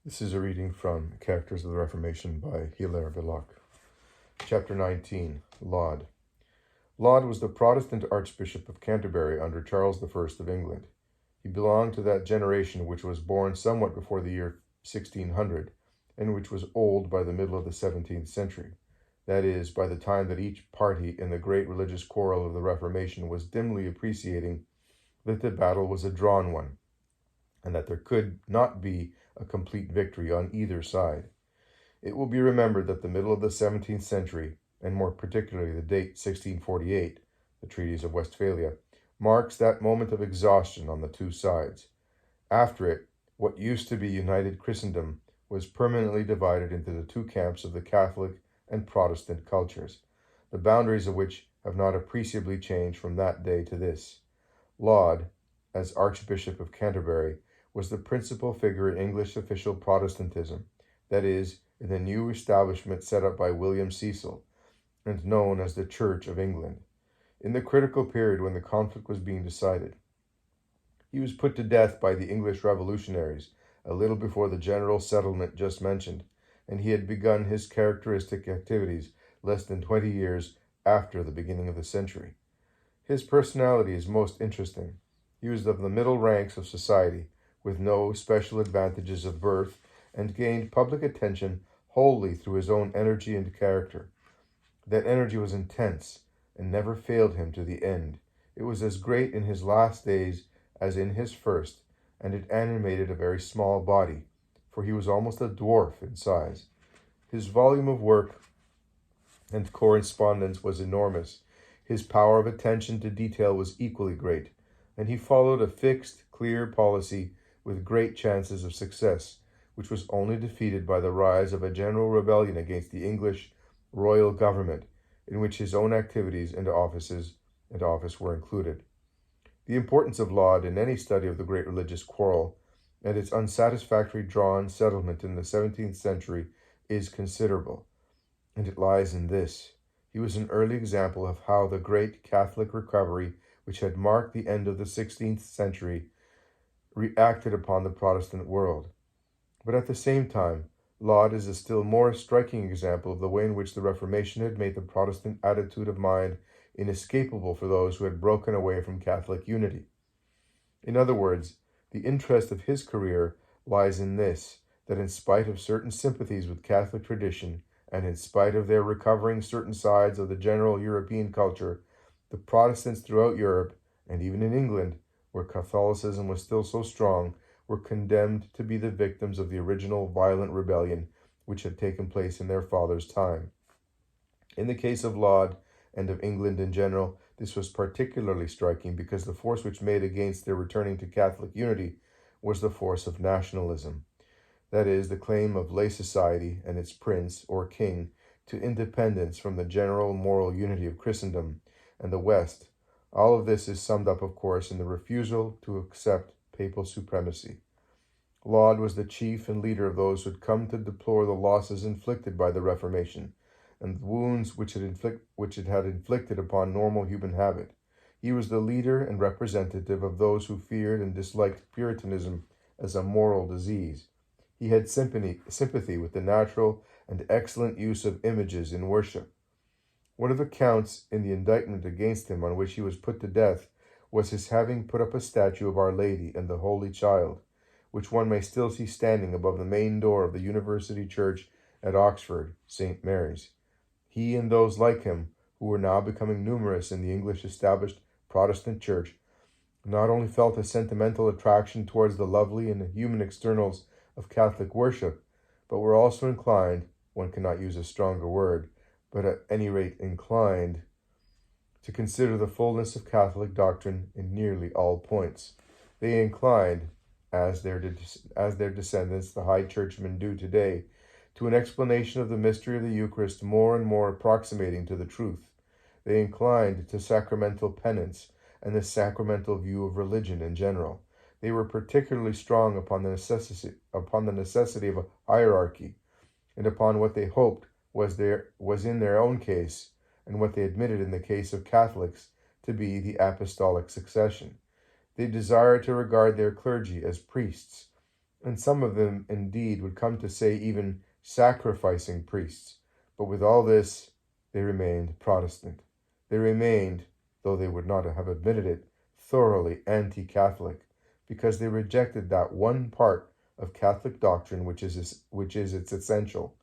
This is a reading from Characters of the Reformation by Hilaire Belloc. Chapter 19, Laud. Laud was the Protestant Archbishop of Canterbury under Charles I of England. He belonged to that generation which was born somewhat before the year 1600, and which was old by the middle of the 17th century. That is, by the time that each party in the great religious quarrel of the Reformation was dimly appreciating that the battle was a drawn one, and that there could not be a complete victory on either side. It will be remembered that the middle of the 17th century, and more particularly the date 1648, the treaties of Westphalia, marks that moment of exhaustion on the two sides. After it, what used to be united Christendom was permanently divided into the two camps of the Catholic and Protestant cultures, the boundaries of which have not appreciably changed from that day to this. Laud, as Archbishop of Canterbury, was the principal figure in English official Protestantism, that is, in the new establishment set up by William Cecil, and known as the Church of England, in the critical period when the conflict was being decided. He was put to death by the English revolutionaries a little before the general settlement just mentioned, and he had begun his characteristic activities less than 20 years after the beginning of the century. His personality is most interesting. He was of the middle ranks of society, with no special advantages of birth, and gained public attention wholly through his own energy and character. That energy was intense, and never failed him to the end. It was as great in his last days as in his first, and it animated a very small body, for he was almost a dwarf in size. His volume of work and correspondence was enormous. His power of attention to detail was equally great, and he followed a fixed, clear policy with great chances of success, which was only defeated by the rise of a general rebellion against the English royal government, in which his own activities and office were included. The importance of Laud in any study of the great religious quarrel and its unsatisfactory drawn settlement in the 17th century is considerable, and it lies in this. He was an early example of how the great Catholic recovery, which had marked the end of the 16th century, reacted upon the Protestant world. But at the same time, Laud is a still more striking example of the way in which the Reformation had made the Protestant attitude of mind inescapable for those who had broken away from Catholic unity. In other words, the interest of his career lies in this, that in spite of certain sympathies with Catholic tradition, and in spite of their recovering certain sides of the general European culture, the Protestants throughout Europe, and even in England, where Catholicism was still so strong, were condemned to be the victims of the original violent rebellion which had taken place in their fathers' time. In the case of Laud, and of England in general, this was particularly striking because the force which made against their returning to Catholic unity was the force of nationalism. That is, the claim of lay society and its prince, or king, to independence from the general moral unity of Christendom and the West. All of this is summed up, of course, in the refusal to accept papal supremacy. Laud was the chief and leader of those who had come to deplore the losses inflicted by the Reformation, and the wounds which it had inflicted upon normal human habit. He was the leader and representative of those who feared and disliked Puritanism as a moral disease. He had sympathy with the natural and excellent use of images in worship. One of the counts in the indictment against him on which he was put to death was his having put up a statue of Our Lady and the Holy Child, which one may still see standing above the main door of the University Church at Oxford, St. Mary's. He and those like him, who were now becoming numerous in the English established Protestant Church, not only felt a sentimental attraction towards the lovely and human externals of Catholic worship, but were also inclined, one cannot use a stronger word, but at any rate inclined, to consider the fullness of Catholic doctrine in nearly all points. They inclined, as their descendants, the High Churchmen, do today, to an explanation of the mystery of the Eucharist more and more approximating to the truth. They inclined to sacramental penance and the sacramental view of religion in general. They were particularly strong upon the necessity of a hierarchy, and upon what they hoped was in their own case, and what they admitted in the case of Catholics to be the apostolic succession. They desired to regard their clergy as priests, and some of them indeed would come to say even sacrificing priests. But with all this, they remained Protestant. They remained, though they would not have admitted it, thoroughly anti-Catholic, because they rejected that one part of Catholic doctrine which is its essential,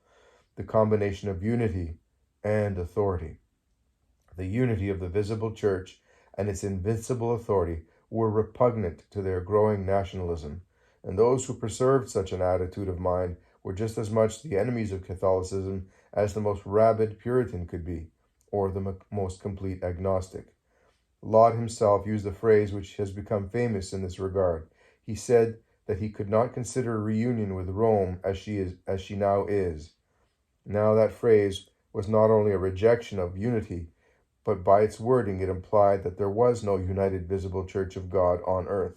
the combination of unity and authority. The unity of the visible church and its invincible authority were repugnant to their growing nationalism, and those who preserved such an attitude of mind were just as much the enemies of Catholicism as the most rabid Puritan could be, or the most complete agnostic. Laud himself used a phrase which has become famous in this regard. He said that he could not consider a reunion with Rome as she now is. Now that phrase was not only a rejection of unity, but by its wording it implied that there was no united visible church of God on earth.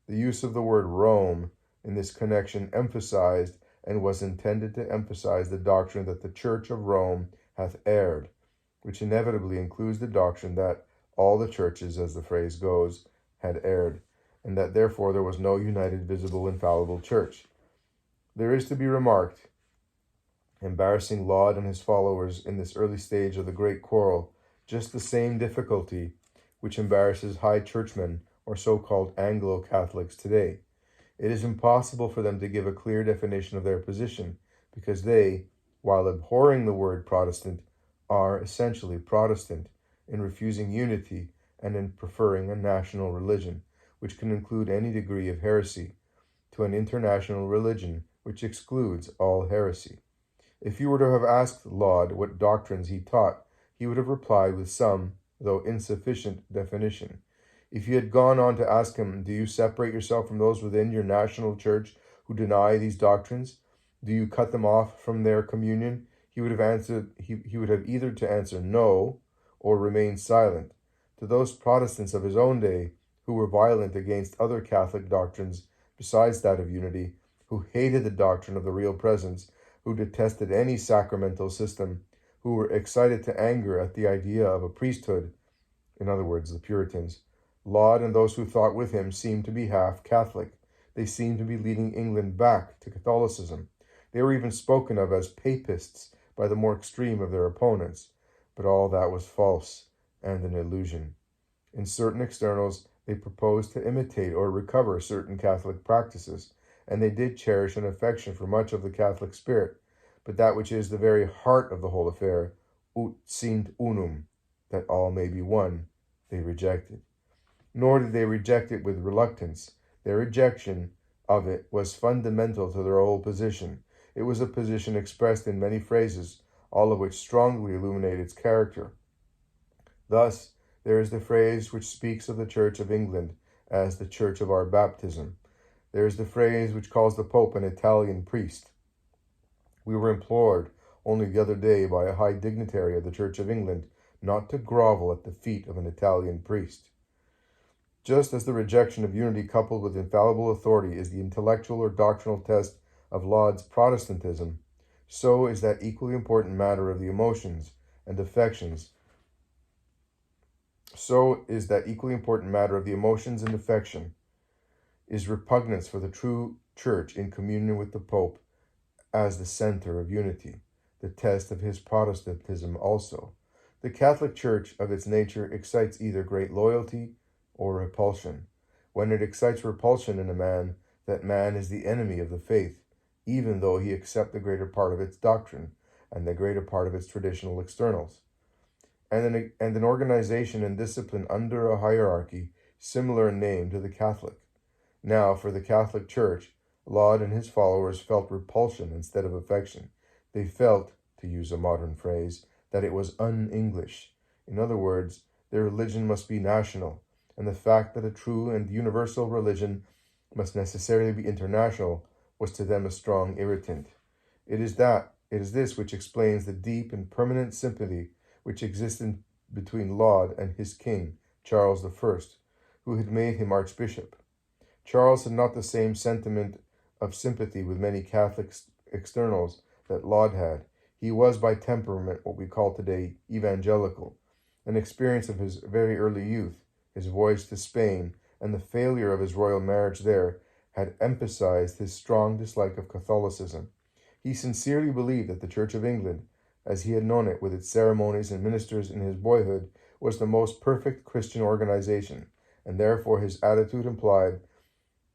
The use of the word Rome in this connection emphasized and was intended to emphasize the doctrine that the Church of Rome hath erred, which inevitably includes the doctrine that all the churches, as the phrase goes, had erred, and that therefore there was no united, visible, infallible church. There is to be remarked, embarrassing Laud and his followers in this early stage of the great quarrel, just the same difficulty which embarrasses high churchmen or so-called Anglo-Catholics today. It is impossible for them to give a clear definition of their position, because they, while abhorring the word Protestant, are essentially Protestant in refusing unity and in preferring a national religion, which can include any degree of heresy, to an international religion which excludes all heresy. If you were to have asked Laud what doctrines he taught, he would have replied with some, though insufficient, definition. If you had gone on to ask him, do you separate yourself from those within your national church who deny these doctrines? Do you cut them off from their communion? He would have either to answer no, or remain silent. To those Protestants of his own day, who were violent against other Catholic doctrines besides that of unity, who hated the doctrine of the real presence, who detested any sacramental system, who were excited to anger at the idea of a priesthood, in other words, the Puritans, Laud and those who thought with him seemed to be half Catholic. They seemed to be leading England back to Catholicism. They were even spoken of as papists by the more extreme of their opponents. But all that was false and an illusion. In certain externals, they proposed to imitate or recover certain Catholic practices, and they did cherish an affection for much of the Catholic spirit, but that which is the very heart of the whole affair, ut sint unum, that all may be one, they rejected. Nor did they reject it with reluctance. Their rejection of it was fundamental to their whole position. It was a position expressed in many phrases, all of which strongly illuminate its character. Thus, there is the phrase which speaks of the Church of England as the Church of our baptism. There is the phrase which calls the Pope an Italian priest. We were implored only the other day by a high dignitary of the Church of England not to grovel at the feet of an Italian priest. Just as the rejection of unity coupled with infallible authority is the intellectual or doctrinal test of Laud's Protestantism, so is that equally important matter of the emotions and affections. Is repugnance for the true church in communion with the Pope as the center of unity, the test of his Protestantism also. The Catholic Church of its nature excites either great loyalty or repulsion. When it excites repulsion in a man, that man is the enemy of the faith, even though he accept the greater part of its doctrine and the greater part of its traditional externals. And an organization and discipline under a hierarchy similar in name to the Catholic. Now, for the Catholic Church, Laud and his followers felt repulsion instead of affection. They felt, to use a modern phrase, that it was un-English. In other words, their religion must be national, and the fact that a true and universal religion must necessarily be international was to them a strong irritant. It is this which explains the deep and permanent sympathy which existed between Laud and his king, Charles I, who had made him archbishop. Charles had not the same sentiment of sympathy with many Catholic externals that Laud had. He was by temperament what we call today evangelical. An experience of his very early youth, his voyage to Spain, and the failure of his royal marriage there had emphasized his strong dislike of Catholicism. He sincerely believed that the Church of England, as he had known it with its ceremonies and ministers in his boyhood, was the most perfect Christian organization, and therefore his attitude implied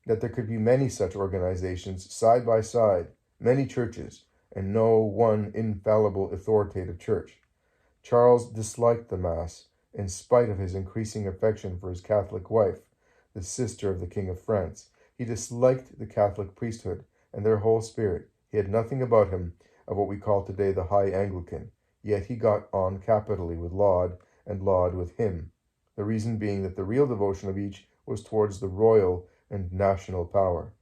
that there could be many such organizations side by side, many churches, and no one infallible authoritative church. Charles disliked the Mass, in spite of his increasing affection for his Catholic wife, the sister of the King of France. He disliked the Catholic priesthood and their whole spirit. He had nothing about him of what we call today the High Anglican, yet he got on capitally with Laud, and Laud with him, the reason being that the real devotion of each was towards the royal and national power,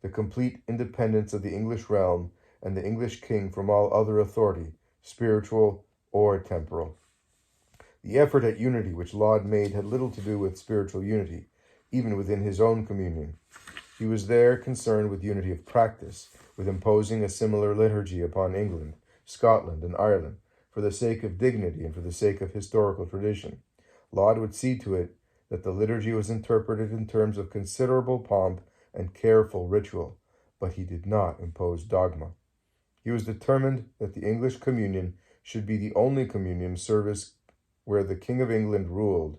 the complete independence of the English realm and the English king from all other authority, spiritual or temporal. The effort at unity which Laud made had little to do with spiritual unity, even within his own communion. He was there concerned with unity of practice, with imposing a similar liturgy upon England, Scotland, and Ireland, for the sake of dignity and for the sake of historical tradition. Laud would see to it that the liturgy was interpreted in terms of considerable pomp and careful ritual, but he did not impose dogma. He was determined that the English communion should be the only communion service where the King of England ruled,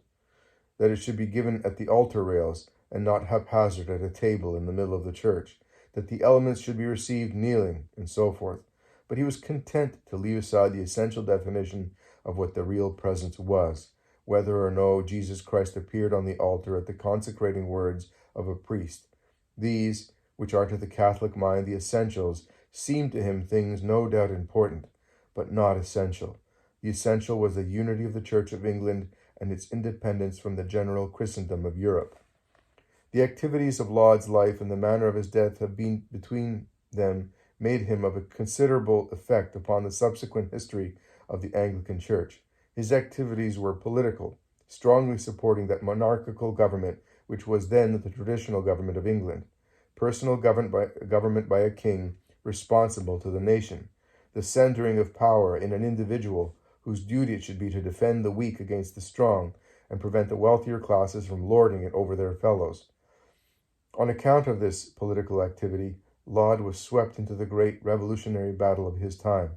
that it should be given at the altar rails and not haphazard at a table in the middle of the church, that the elements should be received kneeling, and so forth. But he was content to leave aside the essential definition of what the real presence was, whether or no Jesus Christ appeared on the altar at the consecrating words of a priest. These, which are to the Catholic mind the essentials, seemed to him things no doubt important, but not essential. The essential was the unity of the Church of England and its independence from the general Christendom of Europe. The activities of Laud's life and the manner of his death have been between them made him of a considerable effect upon the subsequent history of the Anglican Church. His activities were political, strongly supporting that monarchical government which was then the traditional government of England, personal government by a king responsible to the nation, the centering of power in an individual whose duty it should be to defend the weak against the strong and prevent the wealthier classes from lording it over their fellows. On account of this political activity, Laud was swept into the great revolutionary battle of his time.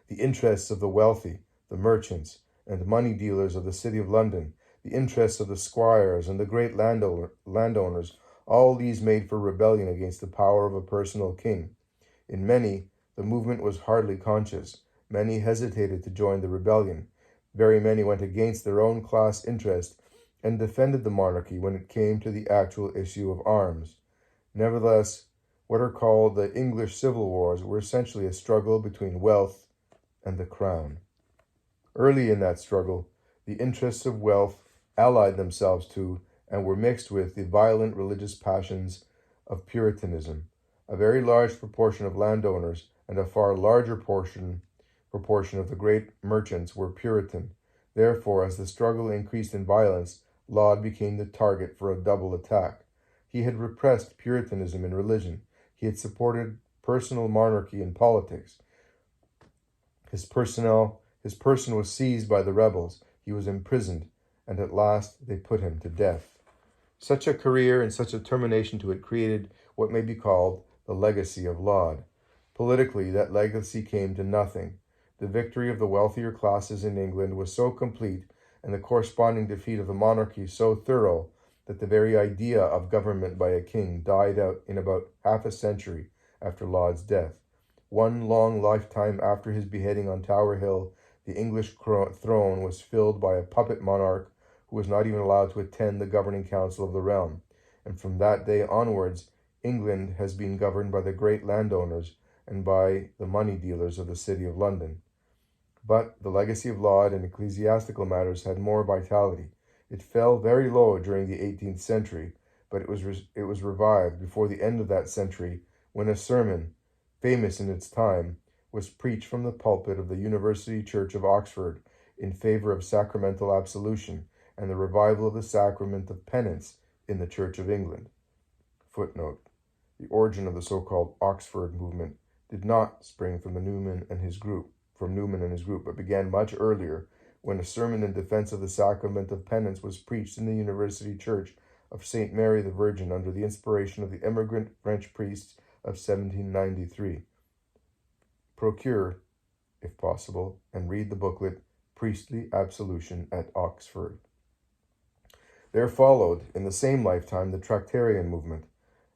The interests of the wealthy, the merchants, and money dealers of the city of London, the interests of the squires and the great landowners, all these made for rebellion against the power of a personal king. In many, the movement was hardly conscious. Many hesitated to join the rebellion. Very many went against their own class interest and defended the monarchy when it came to the actual issue of arms. Nevertheless, what are called the English civil wars were essentially a struggle between wealth and the crown. Early in that struggle, the interests of wealth allied themselves to and were mixed with the violent religious passions of Puritanism. A very large proportion of landowners and a far larger proportion of the great merchants were Puritan. Therefore, as the struggle increased in violence, Laud became the target for a double attack. He had repressed Puritanism in religion. He had supported personal monarchy in politics. His person was seized by the rebels. He was imprisoned, and at last they put him to death. Such a career and such a termination to it created what may be called the legacy of Laud. Politically, that legacy came to nothing. The victory of the wealthier classes in England was so complete, and the corresponding defeat of the monarchy so thorough, that the very idea of government by a king died out in about half a century after Laud's death. One long lifetime after his beheading on Tower Hill, the English throne was filled by a puppet monarch who was not even allowed to attend the governing council of the realm, and from that day onwards, England has been governed by the great landowners and by the money dealers of the city of London. But the legacy of Laud in ecclesiastical matters had more vitality. It fell very low during the 18th century, but it was revived before the end of that century when a sermon, famous in its time, was preached from the pulpit of the University Church of Oxford in favor of sacramental absolution and the revival of the sacrament of penance in the Church of England. Footnote: the origin of the so-called Oxford movement did not spring from Newman and his group, but began much earlier, when a sermon in defense of the sacrament of penance was preached in the University Church of St. Mary the Virgin under the inspiration of the emigrant French priests of 1793. Procure, if possible, and read the booklet Priestly Absolution at Oxford. There followed, in the same lifetime, the Tractarian movement,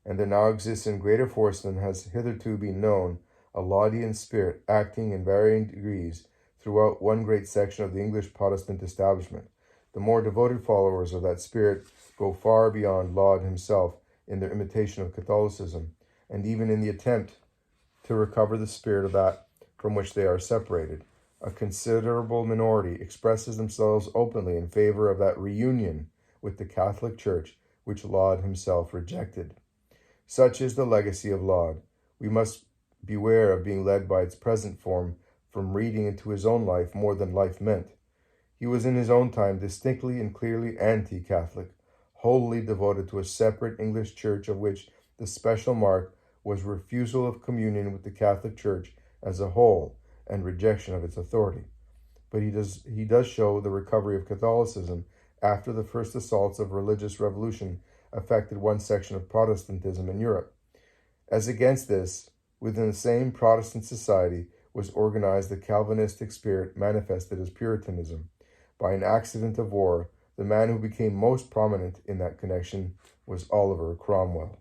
and there now exists in greater force than has hitherto been known a Laudian spirit acting in varying degrees throughout one great section of the English Protestant establishment. The more devoted followers of that spirit go far beyond Laud himself in their imitation of Catholicism, and even in the attempt to recover the spirit of that from which they are separated. A considerable minority expresses themselves openly in favor of that reunion with the Catholic Church which Laud himself rejected. Such is the legacy of Laud. We must beware of being led by its present form from reading into his own life more than life meant. He was in his own time distinctly and clearly anti-Catholic, wholly devoted to a separate English church of which the special mark was refusal of communion with the Catholic Church as a whole and rejection of its authority. But he does show the recovery of Catholicism after the first assaults of religious revolution affected one section of Protestantism in Europe. As against this, within the same Protestant society was organized the Calvinistic spirit manifested as Puritanism. By an accident of war, the man who became most prominent in that connection was Oliver Cromwell.